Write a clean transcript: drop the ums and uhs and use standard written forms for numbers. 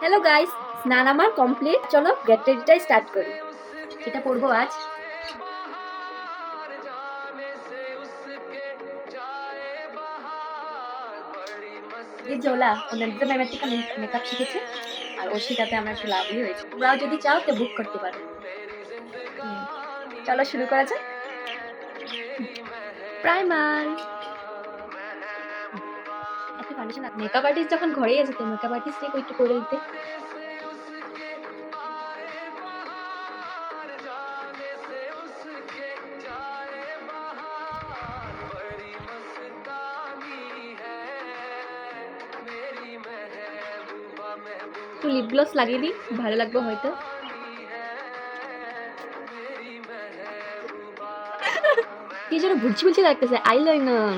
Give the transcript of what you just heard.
Hello guys, স্নান আমার complete. চলো গেট রেডিটা স্টার্ট করি। এটা পড়বো আজ। এই জোলা অন্যদের ম্যামের থেকে মেকআপ শিখেছে, আর ওর শিখাতে আমরা একটু লাভলি হয়েছে। তোমরাও যদি চাও তো বুক করতে পারো। চলো শুরু করা যাক। প্রাইমার, একটা ফাউন্ডেশন। মেকআপ আর্টিস্ট যখন ঘরেই আছে তো মেকআপ আর্টিস্ট একটু করে দিতে। একটু লিপ গ্লস লাগিয়ে দিই, ভালো লাগবে হয়তো। কি যেন ভুলছি ভুলছি লাগতেছে। আইলাইনার।